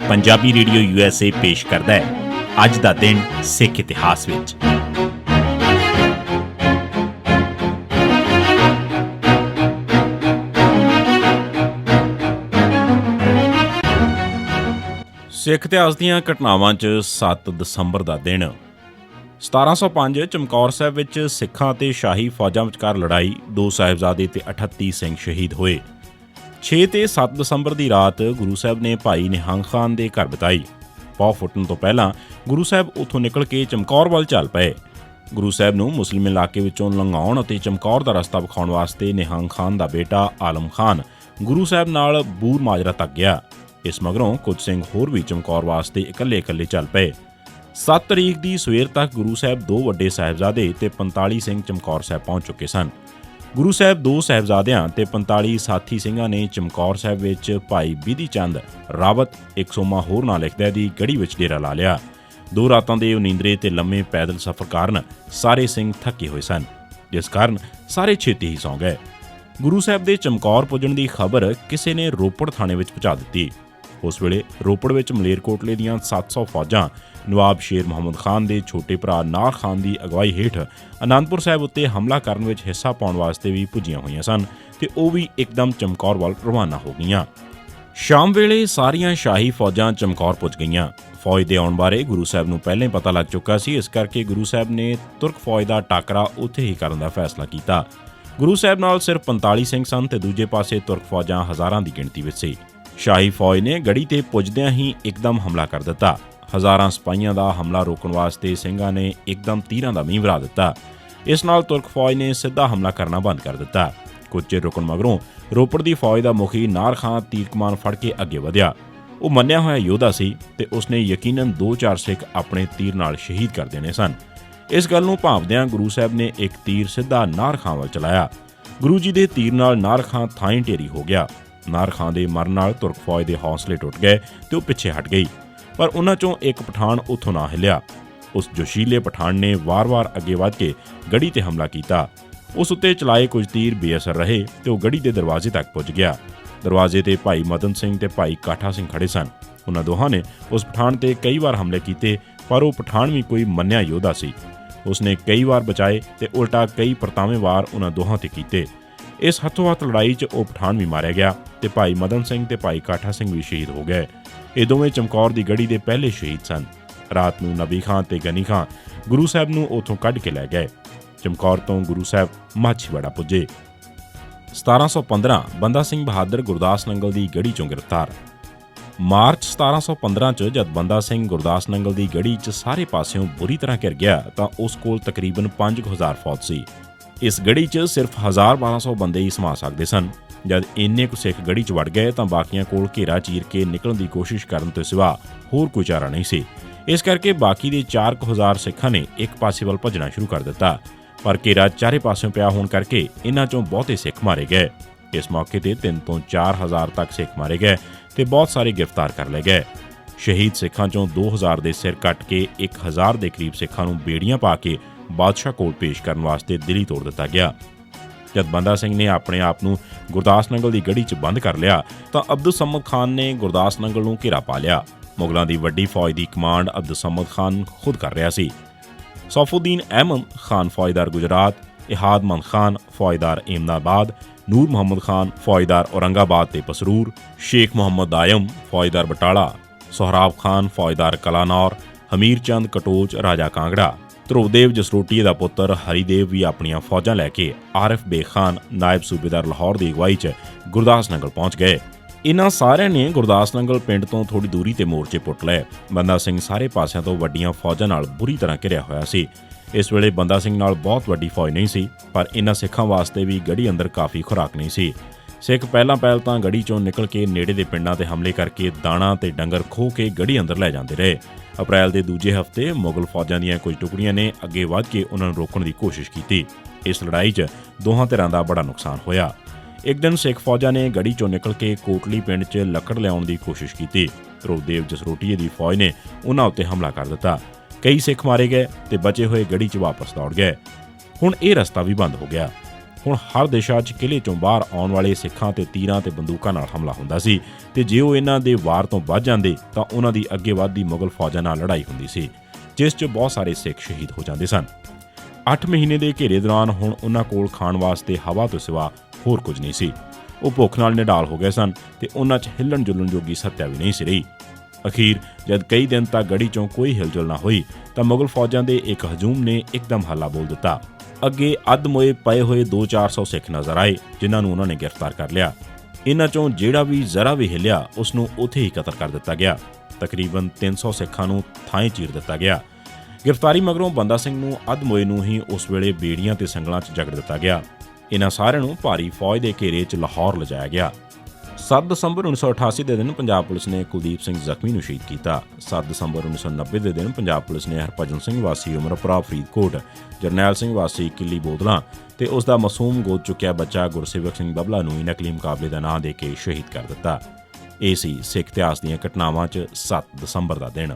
Punjabi radio USA ਪੇਸ਼ ਕਰਦਾ ਹੈ ਅੱਜ ਦਾ ਦਿਨ ਸਿੱਖ ਇਤਿਹਾਸ ਵਿੱਚ। ਸਿੱਖ ਇਤਿਹਾਸ ਦੀਆਂ ਘਟਨਾਵਾਂ 'ਚ 7 ਦਸੰਬਰ ਦਾ ਦਿਨ। 1705 ਚਮਕੌਰ ਸਾਹਿਬ ਵਿੱਚ ਸਿੱਖਾਂ ਅਤੇ ਸ਼ਾਹੀ ਫੌਜਾਂ ਵਿਚਕਾਰ ਲੜਾਈ, 2 ਸਾਹਿਬਜ਼ਾਦੇ ਤੇ 38 ਸਿੰਘ ਸ਼ਹੀਦ ਹੋਏ। 6 ਤੇ 7 ਦਸੰਬਰ ਦੀ ਰਾਤ ਗੁਰੂ ਸਾਹਿਬ ਨੇ ਭਾਈ ਨਿਹੰਗ ਖਾਨ ਦੇ ਘਰ ਬਿਤਾਈ। ਪੌ ਫੁੱਟਣ ਤੋਂ ਪਹਿਲਾਂ ਗੁਰੂ ਸਾਹਿਬ ਉੱਥੋਂ ਨਿਕਲ ਕੇ ਚਮਕੌਰ ਵੱਲ ਚੱਲ ਪਏ। ਗੁਰੂ ਸਾਹਿਬ ਨੂੰ ਮੁਸਲਿਮ ਇਲਾਕੇ ਵਿੱਚੋਂ ਲੰਘਾਉਣ ਅਤੇ ਚਮਕੌਰ ਦਾ ਰਸਤਾ ਵਿਖਾਉਣ ਵਾਸਤੇ ਨਿਹੰਗ ਖਾਨ ਦਾ ਬੇਟਾ ਆਲਮ ਖਾਨ ਗੁਰੂ ਸਾਹਿਬ ਨਾਲ ਬੂਰ ਮਾਜਰਾ ਤੱਕ ਗਿਆ। ਇਸ ਮਗਰੋਂ ਕੁਝ ਸਿੰਘ ਹੋਰ ਵੀ ਚਮਕੌਰ ਵਾਸਤੇ ਇਕੱਲੇ ਚੱਲ ਪਏ। 7 ਤਰੀਕ ਦੀ ਸਵੇਰ ਤੱਕ ਗੁਰੂ ਸਾਹਿਬ 2 ਵੱਡੇ ਸਾਹਿਬਜ਼ਾਦੇ ਤੇ 45 ਸਿੰਘ ਚਮਕੌਰ ਸਾਹਿਬ ਪਹੁੰਚ ਚੁੱਕੇ ਸਨ। ਗੁਰੂ ਸਾਹਿਬ 2 ਸਾਹਿਬਜ਼ਾਦਿਆਂ ਤੇ 45 ਸਾਥੀ ਸਿੰਘਾਂ ਨੇ ਚਮਕੌਰ ਸਾਹਿਬ ਵਿੱਚ ਭਾਈ ਬਿਧੀ ਚੰਦ ਰਾਵਤ ਇੱਕ ਸੋਮਾ ਹੋਰ ਨਾਂ ਲਿਖਦਾ ਦੀ ਗੜੀ ਵਿੱਚ ਡੇਰਾ ਲਾ ਲਿਆ। 2 ਰਾਤਾਂ ਦੇ ਉਨੀਂਦਰੇ ਤੇ ਲੰਮੇ ਪੈਦਲ ਸਫ਼ਰ ਕਾਰਨ ਸਾਰੇ ਸਿੰਘ ਥੱਕੇ ਹੋਏ ਸਨ, ਜਿਸ ਕਾਰਨ ਸਾਰੇ ਛੇਤੀ ਹੀ ਸੌਂ ਗਏ। ਗੁਰੂ ਸਾਹਿਬ ਦੇ ਚਮਕੌਰ ਪੁੱਜਣ ਦੀ ਖਬਰ ਕਿਸੇ ਨੇ ਰੋਪੜ ਥਾਣੇ ਵਿੱਚ ਪਹੁੰਚਾ ਦਿੱਤੀ। ਉਸ ਵੇਲੇ ਰੋਪੜ ਵਿੱਚ ਮਲੇਰਕੋਟਲੇ ਦੀਆਂ 700 ਫੌਜਾਂ ਨਵਾਬ ਸ਼ੇਰ ਮੁਹੰਮਦ ਖਾਨ ਦੇ ਛੋਟੇ ਭਰਾ ਨਾਰ ਖਾਨ ਦੀ ਅਗਵਾਈ ਹੇਠ ਅਨੰਦਪੁਰ ਸਾਹਿਬ ਉੱਤੇ ਹਮਲਾ ਕਰਨ ਵਿੱਚ ਹਿੱਸਾ ਪਾਉਣ ਵਾਸਤੇ ਵੀ ਪੁੱਜੀਆਂ ਹੋਈਆਂ ਸਨ ਤੇ ਉਹ ਵੀ ਇੱਕਦਮ ਚਮਕੌਰ ਵੱਲ ਰਵਾਨਾ ਹੋ ਗਈਆਂ। ਸ਼ਾਮ ਵੇਲੇ ਸਾਰੀਆਂ ਸ਼ਾਹੀ ਫੌਜਾਂ ਚਮਕੌਰ ਪੁੱਜ ਗਈਆਂ। ਫੌਜ ਦੇ ਆਉਣ ਬਾਰੇ ਗੁਰੂ ਸਾਹਿਬ ਨੂੰ ਪਹਿਲਾਂ ਹੀ ਪਤਾ ਲੱਗ ਚੁੱਕਾ ਸੀ, ਇਸ ਕਰਕੇ ਗੁਰੂ ਸਾਹਿਬ ਨੇ ਤੁਰਕ ਫੌਜ ਦਾ ਟਾਕਰਾ ਉੱਥੇ ਹੀ ਕਰਨ ਦਾ ਫੈਸਲਾ ਕੀਤਾ। ਗੁਰੂ ਸਾਹਿਬ ਨਾਲ ਸਿਰਫ 45 ਸਿੰਘ ਸਨ ਤੇ ਦੂਜੇ ਪਾਸੇ ਤੁਰਕ ਫੌਜਾਂ ਹਜ਼ਾਰਾਂ ਦੀ ਗਿਣਤੀ ਵਿੱਚ ਸੀ। ਸ਼ਾਹੀ ਫੌਜ ਨੇ ਗੜੀ ਤੇ ਪੁੱਜਦਿਆਂ ਹੀ ਇੱਕਦਮ ਹਮਲਾ ਕਰ ਦਿੱਤਾ। ਹਜ਼ਾਰਾਂ ਸਿਪਾਹੀਆਂ ਦਾ ਹਮਲਾ ਰੋਕਣ ਵਾਸਤੇ ਸਿੰਘਾਂ ਨੇ ਇੱਕਦਮ ਤੀਰਾਂ ਦਾ ਮੀਂਹ ਵਰਾ ਦਿੱਤਾ। ਇਸ ਨਾਲ ਤੁਰਕ ਫੌਜ ਨੇ ਸਿੱਧਾ ਹਮਲਾ ਕਰਨਾ ਬੰਦ ਕਰ ਦਿੱਤਾ। ਕੁਝ ਚਿਰ ਰੁਕਣ ਮਗਰੋਂ ਰੋਪੜ ਦੀ ਫੌਜ ਦਾ ਮੁਖੀ ਨਾਰ ਖਾਨ ਤੀਰ ਕਮਾਨ ਫੜ ਕੇ ਅੱਗੇ ਵਧਿਆ। ਉਹ ਮੰਨਿਆ ਹੋਇਆ ਯੋਧਾ ਸੀ ਤੇ ਉਸਨੇ ਯਕੀਨਨ 2-4 ਸਿੱਖ ਆਪਣੇ ਤੀਰ ਨਾਲ ਸ਼ਹੀਦ ਕਰ ਦੇਣੇ ਸਨ। ਇਸ ਗੱਲ ਨੂੰ ਭਾਂਵਦਿਆਂ ਗੁਰੂ ਸਾਹਿਬ ਨੇ ਇੱਕ ਤੀਰ ਸਿੱਧਾ ਨਾਰ ਖਾਨ ਵੱਲ ਚਲਾਇਆ। ਗੁਰੂ ਜੀ ਦੇ ਤੀਰ ਨਾਲ ਨਾਰ ਖਾਨ ਥਾਈਂ ਢੇਰੀ ਹੋ ਗਿਆ। ਨਾਰ ਖਾਨ ਦੇ ਮਰਨ ਨਾਲ ਤੁਰਕ ਫੌਜ ਦੇ ਹੌਸਲੇ ਟੁੱਟ ਗਏ ਤੇ ਉਹ ਪਿੱਛੇ ਹਟ ਗਈ, ਪਰ ਉਹਨਾਂ ਚੋਂ ਇੱਕ ਪਠਾਨ ਉੱਥੋਂ ਨਾ ਹਿੱਲਿਆ। ਉਸ ਜੋਸ਼ੀਲੇ ਪਠਾਨ ਨੇ ਵਾਰ-ਵਾਰ ਅੱਗੇ ਵਧ ਕੇ ਗੜੀ ਤੇ ਹਮਲਾ ਕੀਤਾ। ਉਸ ਉੱਤੇ ਚਲਾਏ ਕੁਝ ਤੀਰ ਬੇਅਸਰ ਰਹੇ ਤੇ ਉਹ ਗੜੀ ਦੇ ਦਰਵਾਜ਼ੇ ਤੱਕ ਪੁੱਜ ਗਿਆ। ਦਰਵਾਜ਼ੇ ਤੇ ਭਾਈ ਮਦਨ ਸਿੰਘ ਤੇ ਭਾਈ ਕਾਠਾ ਸਿੰਘ ਖੜੇ ਸਨ। ਉਹਨਾਂ ਦੋਹਾਂ ਨੇ ਉਸ ਪਠਾਨ ਤੇ ਕਈ ਵਾਰ ਹਮਲੇ ਕੀਤੇ, ਪਰ ਉਹ ਪਠਾਨ ਵੀ ਕੋਈ ਮੰਨਿਆ ਯੋਧਾ ਸੀ। ਉਸਨੇ ਕਈ ਵਾਰ ਬਚਾਏ ਤੇ ਉਲਟਾ ਕਈ ਪਰਤਾਵੇਂ ਵਾਰ ਉਹਨਾਂ ਦੋਹਾਂ ਤੇ ਕੀਤੇ। ਇਸ ਹੱਥੋਂ-ਹੱਥ ਲੜਾਈ 'ਚ ਉਹ ਪਠਾਨ ਵੀ ਮਾਰਿਆ ਗਿਆ ਤੇ ਭਾਈ ਮਦਨ ਸਿੰਘ ਤੇ ਭਾਈ ਕਾਠਾ ਸਿੰਘ ਵੀ ਸ਼ਹੀਦ ਹੋ ਗਏ। ਇਹ ਦੋਵੇਂ ਚਮਕੌਰ ਦੀ ਗੜੀ ਦੇ ਪਹਿਲੇ ਸ਼ਹੀਦ ਸਨ। ਰਾਤ ਨੂੰ ਨਬੀ ਖਾਂ ਤੇ ਗਨੀ ਖਾਂ ਗੁਰੂ ਸਾਹਿਬ ਨੂੰ ਉੱਥੋਂ ਕੱਢ ਕੇ ਲੈ ਗਏ। ਚਮਕੌਰ ਤੋਂ ਗੁਰੂ ਸਾਹਿਬ ਮਾਛੀਵਾੜਾ ਪੁੱਜੇ। 1715 ਬੰਦਾ ਸਿੰਘ ਬਹਾਦਰ ਗੁਰਦਾਸ ਨੰਗਲ ਦੀ ਗੜੀ 'ਚੋਂ ਗ੍ਰਿਫਤਾਰ। ਮਾਰਚ 1715 'ਚ ਜਦ ਬੰਦਾ ਸਿੰਘ ਗੁਰਦਾਸ ਨੰਗਲ ਦੀ ਗੜੀ 'ਚ ਸਾਰੇ ਪਾਸਿਓਂ ਬੁਰੀ ਤਰ੍ਹਾਂ ਘਿਰ ਗਿਆ ਤਾਂ ਉਸ ਕੋਲ ਤਕਰੀਬਨ 5000 ਫੌਜ ਸੀ। ਇਸ ਗੜੀ 'ਚ ਸਿਰਫ 1000-1200 ਬੰਦੇ ਹੀ ਸਮਾ ਸਕਦੇ ਸਨ। ਜਦ ਇੰਨੇ ਕੁ ਸਿੱਖ ਗੜੀ 'ਚ ਵੜ ਗਏ ਤਾਂ ਬਾਕੀਆਂ ਕੋਲ ਘੇਰਾ ਚੀਰ ਕੇ ਨਿਕਲਣ ਦੀ ਕੋਸ਼ਿਸ਼ ਕਰਨ ਤੋਂ ਸਿਵਾ ਹੋਰ ਕੋਈ ਚਾਰਾ ਨਹੀਂ ਸੀ। ਇਸ ਕਰਕੇ ਬਾਕੀ ਦੇ 4000 ਸਿੱਖਾਂ ਨੇ ਇੱਕ ਪਾਸੇ ਵੱਲ ਭੱਜਣਾ ਸ਼ੁਰੂ ਕਰ ਦਿੱਤਾ, ਪਰ ਘੇਰਾ ਚਾਰੇ ਪਾਸਿਓਂ ਪਿਆ ਹੋਣ ਕਰਕੇ ਇਹਨਾਂ 'ਚੋਂ ਬਹੁਤੇ ਸਿੱਖ ਮਾਰੇ ਗਏ। ਇਸ ਮੌਕੇ ਤੇ 3 ਤੋਂ 4000 ਤੱਕ ਸਿੱਖ ਮਾਰੇ ਗਏ ਤੇ ਬਹੁਤ ਸਾਰੇ ਗ੍ਰਿਫਤਾਰ ਕਰ ਲਏ ਗਏ। ਸ਼ਹੀਦ ਸਿੱਖਾਂ 'ਚੋਂ 2000 ਦੇ ਸਿਰ ਕੱਟ ਕੇ 1000 ਦੇ ਕਰੀਬ ਸਿੱਖਾਂ ਨੂੰ ਬੇੜੀਆਂ ਪਾ ਕੇ ਬਾਦਸ਼ਾਹ ਕੋਲ ਪੇਸ਼ ਕਰਨ ਵਾਸਤੇ ਦਿੱਲੀ ਤੋੜ ਦਿੱਤਾ ਗਿਆ। ਜਦ ਬੰਦਾ ਸਿੰਘ ਨੇ ਆਪਣੇ ਆਪ ਨੂੰ ਗੁਰਦਾਸ ਨੰਗਲ ਦੀ ਗੜੀ 'ਚ ਬੰਦ ਕਰ ਲਿਆ ਤਾਂ ਅਬਦੁਲ ਸਮਦ ਖਾਨ ਨੇ ਗੁਰਦਾਸ ਨੰਗਲ ਨੂੰ ਘੇਰਾ ਪਾ ਲਿਆ। ਮੁਗਲਾਂ ਦੀ ਵੱਡੀ ਫੌਜ ਦੀ ਕਮਾਂਡ ਅਬਦੁਲ ਸਮਦ ਖਾਨ ਖੁਦ ਕਰ ਰਿਹਾ ਸੀ। ਸੌਫੂਦੀਨ ਅਹਿਮਦ ਖਾਨ ਫੌਜਦਾਰ ਗੁਜਰਾਤ, ਇਹਾਦਮੰਦ ਖਾਨ ਫੌਜਦਾਰ ਏਮਨਾਬਾਦ, ਨੂਰ ਮੁਹੰਮਦ ਖਾਨ ਫੌਜਦਾਰ ਔਰੰਗਾਬਾਦ ਤੇ ਪਸਰੂਰ, ਸ਼ੇਖ ਮੁਹੰਮਦ ਦਾਇਮ ਫੌਜਦਾਰ ਬਟਾਲਾ, ਸੋਹਰਾਬ ਖਾਨ ਫੌਜਦਾਰ ਕਲਾਨੌਰ, ਹਮੀਰ ਚੰਦ ਕਟੋਚ ਰਾਜਾ ਕਾਂਗੜਾ, ਧਰੁਵਦੇਵ ਜਸਰੋਟੀਏ ਦਾ ਪੁੱਤਰ ਹਰੀਦੇਵ ਵੀ ਆਪਣੀਆਂ ਫੌਜਾਂ ਲੈ ਕੇ ਆਰਿਫ ਬੇਗ ਖਾਨ ਨਾਇਬ ਸੂਬੇਦਾਰ ਲਾਹੌਰ ਦੀ ਅਗਵਾਈ 'ਚ ਗੁਰਦਾਸ ਨੰਗਲ ਪਹੁੰਚ ਗਏ। ਇਨ੍ਹਾਂ ਸਾਰਿਆਂ ਨੇ ਗੁਰਦਾਸ ਨੰਗਲ ਪਿੰਡ ਤੋਂ ਥੋੜੀ ਦੂਰੀ ਤੇ ਮੋਰਚੇ ਪੁੱਟ ਲਏ। ਬੰਦਾ ਸਿੰਘ ਸਾਰੇ ਪਾਸਿਆਂ ਤੋਂ ਵੱਡੀਆਂ ਫੌਜਾਂ ਨਾਲ ਬੁਰੀ ਤਰ੍ਹਾਂ ਘਿਰਿਆ ਹੋਇਆ ਸੀ। ਇਸ ਵੇਲੇ ਬੰਦਾ ਸਿੰਘ ਨਾਲ ਬਹੁਤ ਵੱਡੀ ਫੌਜ ਨਹੀਂ ਸੀ, ਪਰ ਇਨ੍ਹਾਂ ਸਿੱਖਾਂ ਵਾਸਤੇ ਵੀ ਗੜੀ ਅੰਦਰ ਕਾਫੀ ਖੁਰਾਕ ਨਹੀਂ ਸੀ। ਸਿੱਖ ਪਹਿਲਾਂ ਤਾਂ ਗੜੀ 'ਚੋਂ ਨਿਕਲ ਕੇ ਨੇੜੇ ਦੇ ਪਿੰਡਾਂ ਤੇ ਹਮਲੇ ਕਰਕੇ ਦਾਣਾ ਤੇ ਡੰਗਰ ਖੋਹ ਕੇ ਗੜੀ ਅੰਦਰ ਲੈ ਜਾਂਦੇ ਰਹੇ। ਅਪ੍ਰੈਲ ਦੇ ਦੂਜੇ ਹਫ਼ਤੇ ਮੁਗਲ ਫੌਜਾਂ ਦੀਆਂ ਕੁਝ ਟੁਕੜੀਆਂ ਨੇ ਅੱਗੇ ਵਧ ਕੇ ਉਹਨਾਂ ਨੂੰ ਰੋਕਣ ਦੀ ਕੋਸ਼ਿਸ਼ ਕੀਤੀ। ਇਸ ਲੜਾਈ 'ਚ ਦੋਹਾਂ ਧਿਰਾਂ ਦਾ ਬੜਾ ਨੁਕਸਾਨ ਹੋਇਆ। ਇੱਕ ਦਿਨ ਸਿੱਖ ਫੌਜਾਂ ਨੇ ਗੜੀ 'ਚੋਂ ਨਿਕਲ ਕੇ ਕੋਟਲੀ ਪਿੰਡ 'ਚ ਲੱਕੜ ਲਿਆਉਣ ਦੀ ਕੋਸ਼ਿਸ਼ ਕੀਤੀ। ਧਰੁਵਦੇਵ ਜਸਰੋਟੀਏ ਦੀ ਫੌਜ ਨੇ ਉਹਨਾਂ ਉੱਤੇ ਹਮਲਾ ਕਰ ਦਿੱਤਾ। ਕਈ ਸਿੱਖ ਮਾਰੇ ਗਏ ਤੇ ਬਚੇ ਹੋਏ ਗੜੀ 'ਚ ਵਾਪਸ ਦੌੜ ਗਏ। ਹੁਣ ਇਹ ਰਸਤਾ ਵੀ ਬੰਦ ਹੋ ਗਿਆ। ਹੁਣ ਹਰ ਦਿਸ਼ਾ 'ਚ ਕਿਲ੍ਹੇ 'ਚੋਂ ਬਾਹਰ ਆਉਣ ਵਾਲੇ ਸਿੱਖਾਂ 'ਤੇ ਤੀਰਾਂ ਤੇ ਬੰਦੂਕਾਂ ਨਾਲ ਹਮਲਾ ਹੁੰਦਾ ਸੀ ਤੇ ਜੇ ਉਹ ਇਹਨਾਂ ਦੇ ਵਾਰ ਤੋਂ ਬਚ ਜਾਂਦੇ ਤਾਂ ਉਹਨਾਂ ਦੀ ਅੱਗੇ ਵੱਧਦੀ ਮੁਗਲ ਫੌਜਾਂ ਨਾਲ ਲੜਾਈ ਹੁੰਦੀ ਸੀ, ਜਿਸ 'ਚ ਬਹੁਤ ਸਾਰੇ ਸਿੱਖ ਸ਼ਹੀਦ ਹੋ ਜਾਂਦੇ ਸਨ। 8 ਮਹੀਨੇ ਦੇ ਘੇਰੇ ਦੌਰਾਨ ਹੁਣ ਉਹਨਾਂ ਕੋਲ ਖਾਣ ਵਾਸਤੇ ਹਵਾ ਤੋਂ ਸਿਵਾ ਹੋਰ ਕੁਝ ਨਹੀਂ ਸੀ। ਉਹ ਭੁੱਖ ਨਾਲ ਨਿਢਾਲ ਹੋ ਗਏ ਸਨ ਤੇ ਉਹਨਾਂ 'ਚ ਹਿੱਲਣ ਜੁਲਣ ਜੋਗੀ ਸੱਤਿਆ ਵੀ ਨਹੀਂ ਸੀ ਰਹੀ। ਅਖੀਰ ਜਦ ਕਈ ਦਿਨ ਤੱਕ ਗੜੀ 'ਚੋਂ ਕੋਈ ਹਿਲਜੁਲ ਨਾ ਹੋਈ ਤਾਂ ਮੁਗਲ ਫੌਜਾਂ ਦੇ ਇੱਕ ਹਜੂਮ ਨੇ ਇੱਕਦਮ ਹੱਲਾ ਬੋਲ ਦਿੱਤਾ। ਅੱਗੇ ਅੱਧ-ਮੋਏ ਪਏ ਹੋਏ 200-400 ਸਿੱਖ ਨਜ਼ਰ ਆਏ, ਜਿਨ੍ਹਾਂ ਨੂੰ ਉਹਨਾਂ ਨੇ ਗ੍ਰਿਫਤਾਰ ਕਰ ਲਿਆ। ਇਹਨਾਂ 'ਚੋਂ ਜਿਹੜਾ ਵੀ ਜ਼ਰਾ ਵੀ ਹਿੱਲਿਆ ਉਸ ਨੂੰ ਉੱਥੇ ਹੀ ਕਤਲ ਕਰ ਦਿੱਤਾ ਗਿਆ। ਤਕਰੀਬਨ 300 ਸਿੱਖਾਂ ਨੂੰ ਥਾਂ ਚੀਰ ਦਿੱਤਾ ਗਿਆ। ਗ੍ਰਿਫਤਾਰੀ ਮਗਰੋਂ ਬੰਦਾ ਸਿੰਘ ਨੂੰ ਅੱਧ-ਮੋਏ ਨੂੰ ਹੀ ਉਸ ਵੇਲੇ ਬੇੜੀਆਂ ਤੇ ਸੰਗਲਾਂ 'ਚ ਜਕੜ ਦਿੱਤਾ ਗਿਆ। ਇਹਨਾਂ ਸਾਰਿਆਂ ਨੂੰ ਭਾਰੀ ਫੌਜ ਦੇ ਘੇਰੇ 'ਚ ਲਾਹੌਰ ਲਿਜਾਇਆ ਗਿਆ। 7 ਦਸੰਬਰ 1988 ਦੇ ਦਿਨ ਪੰਜਾਬ ਪੁਲਿਸ ਨੇ ਕੁਲਦੀਪ ਸਿੰਘ ਜ਼ਖਮੀ ਨੂੰ ਸ਼ਹੀਦ ਕੀਤਾ। 7 ਦਸੰਬਰ 1990 ਦੇ ਦਿਨ ਪੰਜਾਬ ਪੁਲਿਸ ਨੇ ਹਰਭਜਨ ਸਿੰਘ ਵਾਸੀ ਉਮਰਪੁਰਾ ਫਰੀਦਕੋਟ, ਜਰਨੈਲ ਸਿੰਘ ਵਾਸੀ ਕਿੱਲੀ ਬੋਦਲਾਂ ਤੇ ਉਸ ਦਾ ਮਾਸੂਮ ਗੋਦ ਚੁੱਕਿਆ ਬੱਚਾ ਗੁਰਸੇਵਕ ਸਿੰਘ ਬਬਲਾ ਨੂੰ ਨਕਲੀ ਮੁਕਾਬਲੇ ਦਾ ਨਾਂ ਦੇ ਕੇ ਸ਼ਹੀਦ ਕਰ ਦਿੱਤਾ। ਇਹ ਸੀ ਸਿੱਖ ਇਤਿਹਾਸ ਦੀਆਂ ਘਟਨਾਵਾਂ 'ਚ 7 ਦਸੰਬਰ ਦਾ ਦਿਨ।